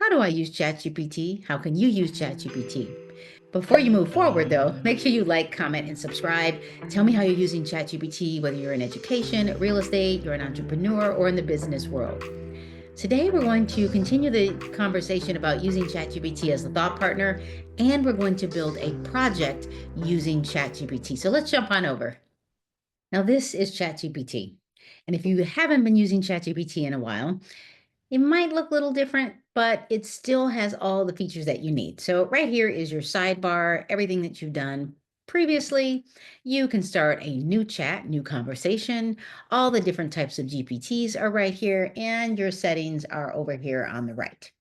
How do I use ChatGPT? How can you use ChatGPT? Before you move forward, though, make sure you like, comment, and subscribe. Tell me how you're using ChatGPT, whether you're in education, real estate, you're an entrepreneur, or in the business world. Today, we're going to continue the conversation about using ChatGPT as a thought partner, and we're going to build a project using ChatGPT. So let's jump on over. Now, this is ChatGPT. And if you haven't been using ChatGPT in a while, it might look a little different, but it still has all the features that you need. So right here is your sidebar, everything that you've done previously. You can start a new chat, new conversation. All the different types of GPTs are right here, and your settings are over here on the right.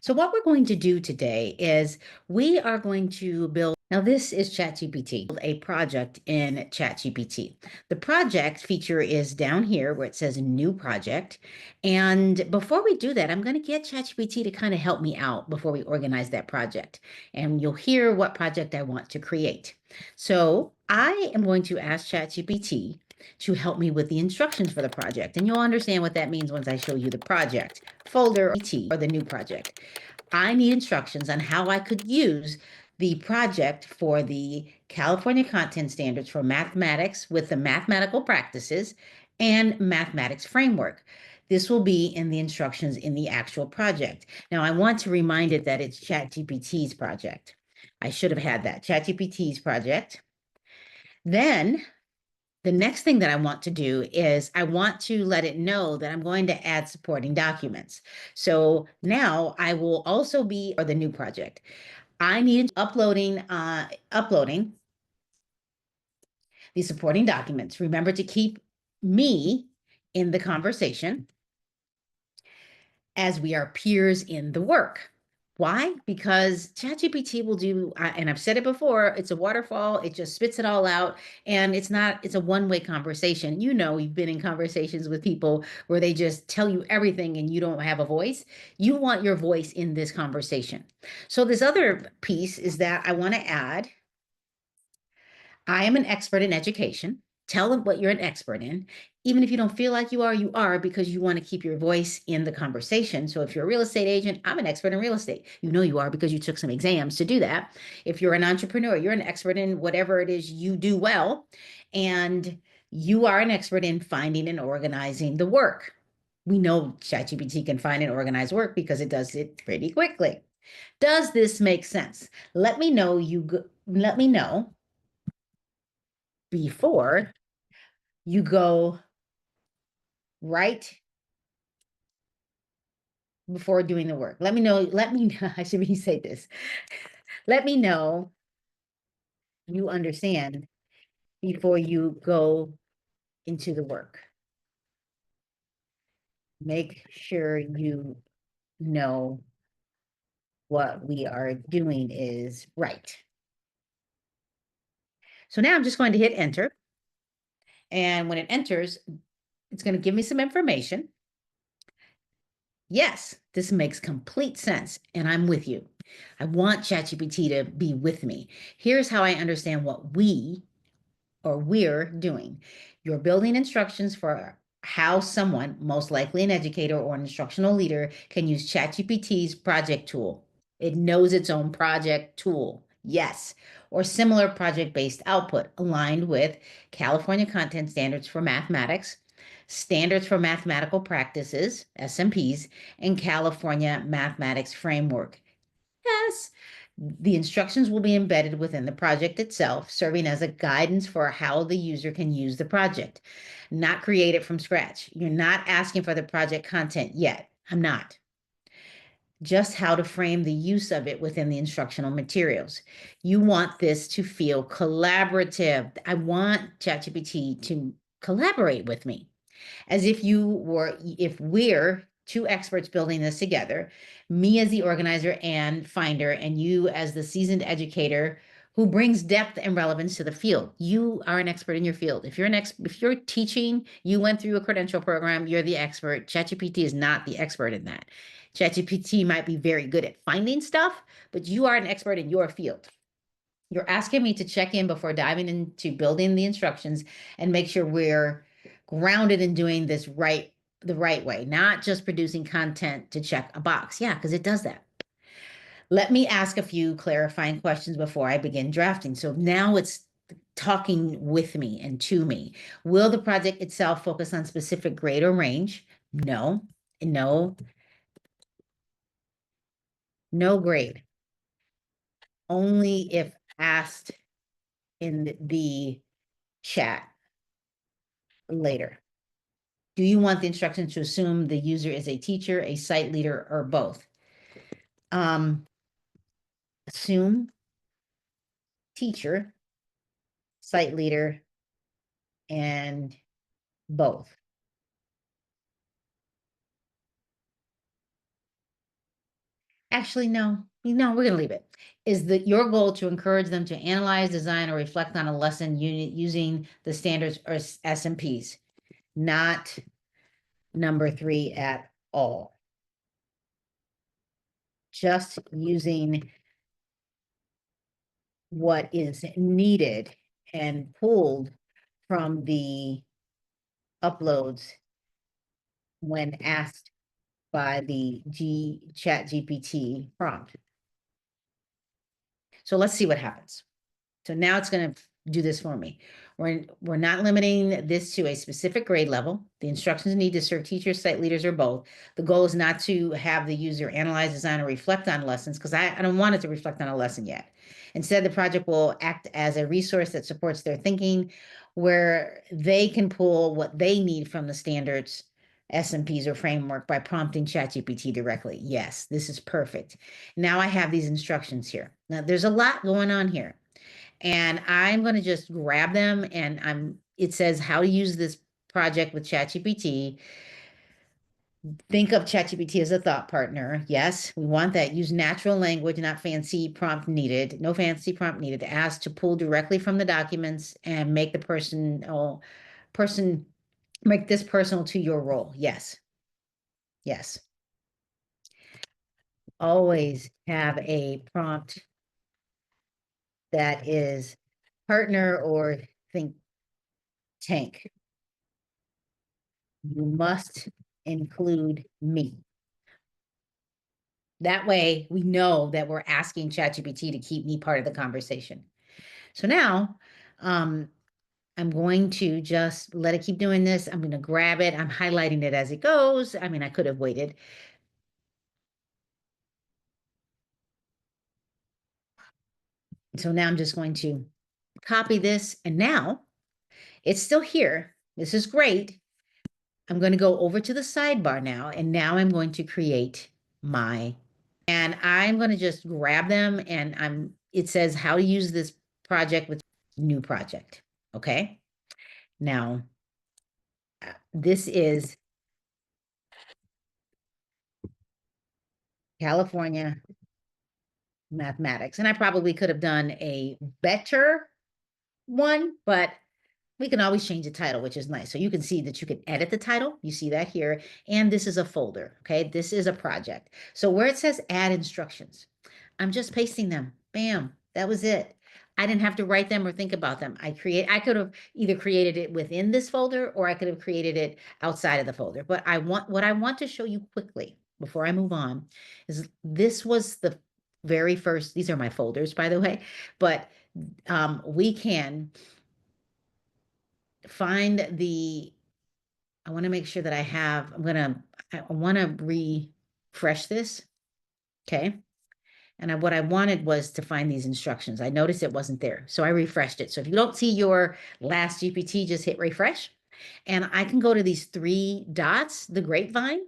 So what we're going to do today is we are going to build. Now this is ChatGPT, a project in ChatGPT. The project feature is down here where it says new project. And before we do that, I'm going to get ChatGPT to kind of help me out before we organize that project. And you'll hear what project I want to create. So I am going to ask ChatGPT to help me with the instructions for the project. And you'll understand what that means once I show you the project folder or the new project. I need instructions on how I could use the project for the California Content Standards for Mathematics with the mathematical practices and mathematics framework. This will be in the instructions in the actual project. Now, I want to remind it that it's ChatGPT's project. I should have had that, ChatGPT's project. Then the next thing that I want to do is I want to let it know that I'm going to add supporting documents. So now I will also be, or the new project, I need uploading the supporting documents. Remember to keep me in the conversation as we are peers in the work. Why? Because ChatGPT will do, and I've said it before, it's a waterfall. It just spits it all out. And it's a one-way conversation. You know, you've been in conversations with people where they just tell you everything and you don't have a voice. You want your voice in this conversation. So this other piece is that I want to add, I am an expert in education. Tell them what you're an expert in. Even if you don't feel like you are because you want to keep your voice in the conversation. So if you're a real estate agent, I'm an expert in real estate. You know you are because you took some exams to do that. If you're an entrepreneur, you're an expert in whatever it is you do well. And you are an expert in finding and organizing the work. We know ChatGPT can find and organize work because it does it pretty quickly. Does this make sense? Let me know before you go right before doing the work. Let me know, I should really say this. Let me know you understand before you go into the work. Make sure you know what we are doing is right. So now I'm just going to hit enter. And when it enters, it's going to give me some information. Yes, this makes complete sense, and I'm with you. I want ChatGPT to be with me. Here's how I understand what we're doing. You're building instructions for how someone, most likely an educator or an instructional leader, can use ChatGPT's project tool. It knows its own project tool. Yes, or similar project-based output aligned with California Content Standards for Mathematics, Standards for Mathematical Practices, SMPs, and California Mathematics Framework. Yes, the instructions will be embedded within the project itself, serving as a guidance for how the user can use the project, not create it from scratch. You're not asking for the project content yet. I'm not. Just how to frame the use of it within the instructional materials. You want this to feel collaborative. I want ChatGPT to collaborate with me as if we're two experts building this together, me as the organizer and finder, and you as the seasoned educator who brings depth and relevance to the field. You are an expert in your field. If you're teaching, you went through a credential program, you're the expert. ChatGPT is not the expert in that. ChatGPT might be very good at finding stuff, but you are an expert in your field. You're asking me to check in before diving into building the instructions and make sure we're grounded in doing this right the right way, not just producing content to check a box. Yeah, because it does that. Let me ask a few clarifying questions before I begin drafting. So now it's talking with me and to me. Will the project itself focus on specific grade or range? No, no, no grade. Only if asked in the chat later. Do you want the instructions to assume the user is a teacher, a site leader, or both? Assume teacher, site leader, and both. Actually, no, we're gonna leave it. Is that your goal to encourage them to analyze, design, or reflect on a lesson unit using the standards or SMPs? Not number 3 at all. Just using what is needed and pulled from the uploads when asked by the ChatGPT prompt. So let's see what happens. So now it's going to do this for me. We're not limiting this to a specific grade level. The instructions need to serve teachers, site leaders, or both. The goal is not to have the user analyze, design, or reflect on lessons, because I don't want it to reflect on a lesson yet. Instead, the project will act as a resource that supports their thinking, where they can pull what they need from the standards, SMPs, or framework by prompting ChatGPT directly. Yes, this is perfect. Now I have these instructions here. Now there's a lot going on here. And I'm going to just grab them, and it says how to use this project with ChatGPT. Think of ChatGPT as a thought partner. Yes, we want that. Use natural language, not fancy prompt needed. No fancy prompt needed. Ask to pull directly from the documents and make the person make this personal to your role. Yes. Yes. Always have a prompt that is partner or think tank. You must include me. That way we know that we're asking ChatGPT to keep me part of the conversation. So now I'm going to just let it keep doing this. I'm going to grab it. I'm highlighting it as it goes. I mean, I could have waited. So now I'm just going to copy this. And now it's still here. This is great. I'm going to go over to the sidebar now. And now I'm going to create and I'm going to just grab them, and it says how to use this project with new project. Okay. Now, this is California mathematics. And I probably could have done a better one, but we can always change the title, which is nice. So you can see that you can edit the title. You see that here. And this is a folder. Okay. This is a project. So where it says add instructions, I'm just pasting them. Bam. That was it. I didn't have to write them or think about them. I could have either created it within this folder, or I could have created it outside of the folder. But what I want to show you quickly before I move on is this was the very first, these are my folders, by the way, but we can find I want to make sure that I want to refresh this. Okay. And what I wanted was to find these instructions. I noticed it wasn't there. So I refreshed it. So if you don't see your last GPT, just hit refresh. And I can go to these 3 dots, the grapevine,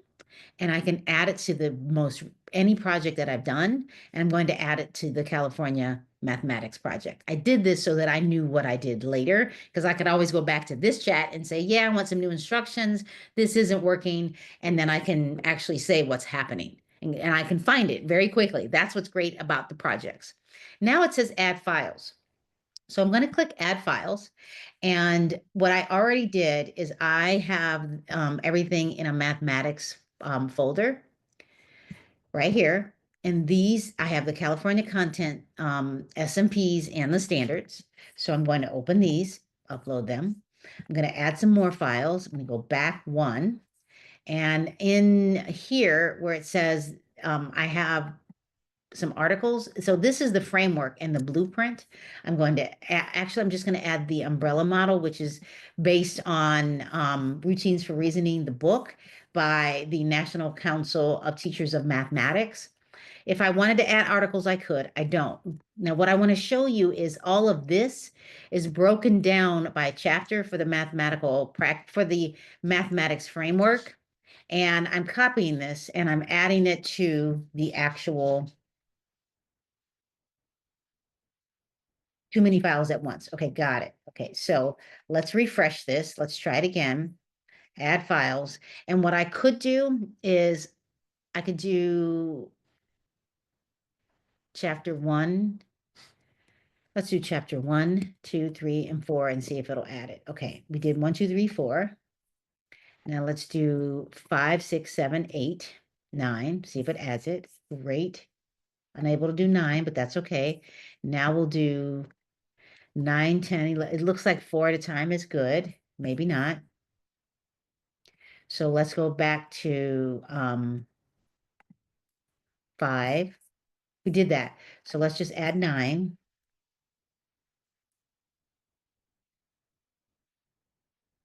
and I can add it to any project that I've done. And I'm going to add it to the California mathematics project. I did this so that I knew what I did later, because I could always go back to this chat and say, yeah, I want some new instructions. This isn't working. And then I can actually say what's happening, and I can find it very quickly. That's what's great about the projects. Now it says add files. So I'm going to click add files. And what I already did is I have everything in a mathematics folder right here. And these, I have the California content, SMPs, and the standards. So I'm going to open these, upload them. I'm going to add some more files. I'm going to go back 1. And in here where it says I have some articles. So this is the framework and the blueprint. I'm going to actually, I'm just going to add the umbrella model, which is based on Routines for Reasoning, the book by the National Council of Teachers of Mathematics. If I wanted to add articles, I could. I don't. Now, what I want to show you is all of this is broken down by chapter for the for the mathematics framework. And I'm copying this and I'm adding it to the actual too many files at once. Okay, got it. Okay, so let's refresh this. Let's try it again. Add files. And what I could do is I could do chapter one. Let's do chapter one, two, three, and four and see if it'll add it. Okay, we did one, two, three, four. Now let's do five, six, seven, eight, nine. See if it adds it. Great. Unable to do nine, but that's okay. Now we'll do 9, 10, 11. It looks like four at a time is good. Maybe not. So let's go back to 5. We did that. So let's just add 9.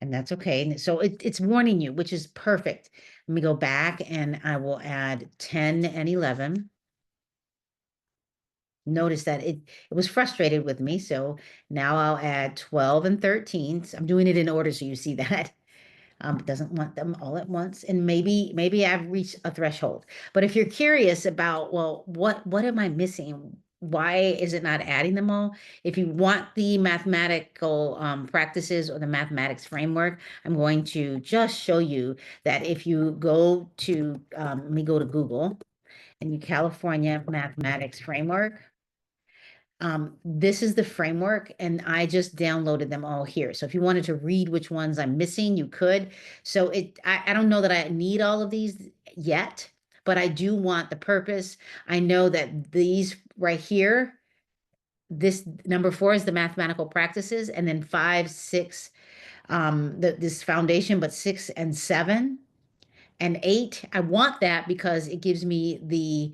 And that's okay. And so it's warning you, which is perfect. Let me go back and I will add 10 and 11. Notice that it was frustrated with me. So now I'll add 12 and 13. I'm doing it in order so you see that. Doesn't want them all at once. And maybe I've reached a threshold. But if you're curious about, well, what am I missing? Why is it not adding them all? If you want the mathematical practices or the mathematics framework, I'm going to just show you that if you go to, let me go to Google and you California Mathematics Framework, this is the framework, and I just downloaded them all here. So if you wanted to read which ones I'm missing, you could. So I don't know that I need all of these yet, but I do want the purpose. I know that these right here, this number 4 is the mathematical practices, and then 5, 6, this foundation, but 6 and 7 and 8. I want that because it gives me the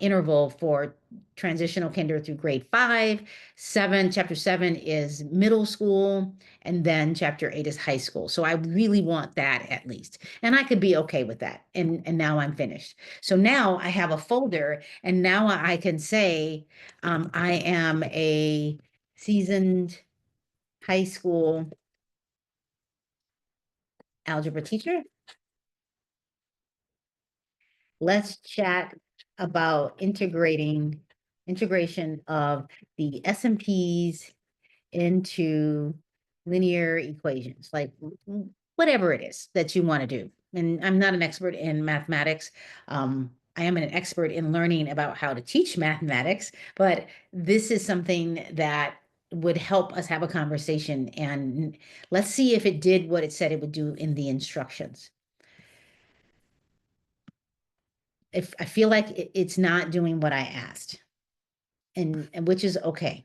interval for transitional kinder through grade 5. 7, chapter 7 is middle school, and then chapter 8 is high school. So I really want that at least. And I could be okay with that. And now I'm finished. So now I have a folder, and now I can say I am a seasoned high school algebra teacher. Let's chat about integration of the SMPs into linear equations, like whatever it is that you want to do. And I'm not an expert in mathematics. I am an expert in learning about how to teach mathematics, but this is something that would help us have a conversation. And let's see if it did what it said it would do in the instructions. If I feel like it's not doing what I asked, and which is okay.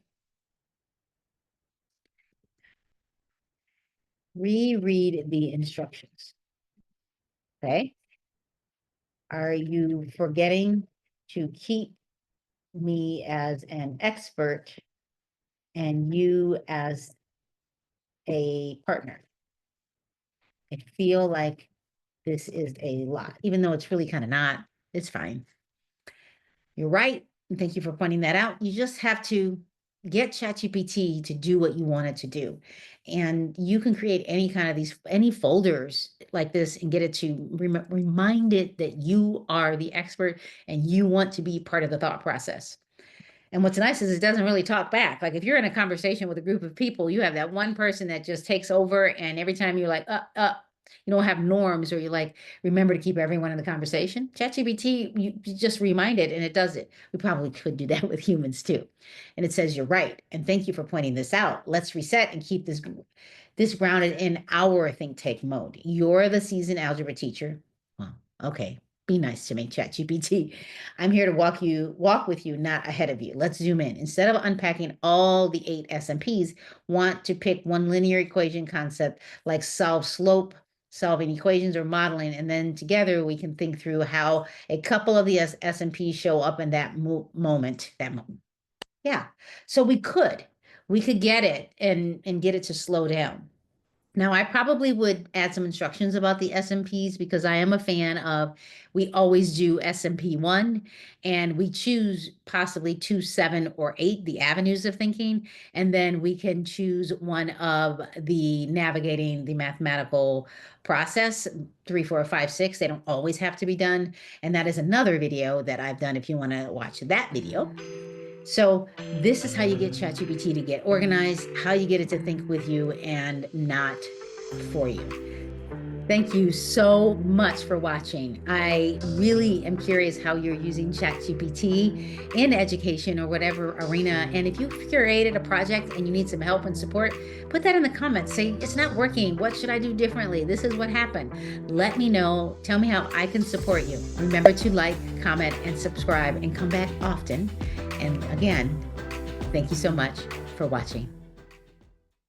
Reread the instructions. Okay. Are you forgetting to keep me as an expert and you as a partner? I feel like this is a lot, even though it's really kind of not. It's fine. You're right. And thank you for pointing that out. You just have to get ChatGPT to do what you want it to do. And you can create any kind of any folders like this and get it to remind it that you are the expert and you want to be part of the thought process. And what's nice is it doesn't really talk back. Like if you're in a conversation with a group of people, you have that one person that just takes over, and every time you're like, you don't have norms, or you like, remember to keep everyone in the conversation. ChatGPT, you just remind it and it does it. We probably could do that with humans too. And it says, you're right. And thank you for pointing this out. Let's reset and keep this grounded in our think tank mode. You're the seasoned algebra teacher. Well, okay. Be nice to me, ChatGPT. I'm here to walk with you, not ahead of you. Let's zoom in. Instead of unpacking all the 8 SMPs, want to pick one linear equation concept like solve slope solving equations or modeling, and then together we can think through how a couple of the S&Ps show up in that moment. Yeah. So we could get it and get it to slow down. Now, I probably would add some instructions about the S&Ps because I am a fan of, we always do S&P 1, and we choose possibly 2, 7, or 8, the avenues of thinking, and then we can choose one of the navigating the mathematical process, 3, 4, 5, 6. They don't always have to be done, and that is another video that I've done if you want to watch that video. So this is how you get ChatGPT to get organized, how you get it to think with you and not for you. Thank you so much for watching. I really am curious how you're using ChatGPT in education or whatever arena. And if you've curated a project and you need some help and support, put that in the comments. Say, it's not working. What should I do differently? This is what happened. Let me know. Tell me how I can support you. Remember to like, comment, and subscribe, and come back often. And again, thank you so much for watching.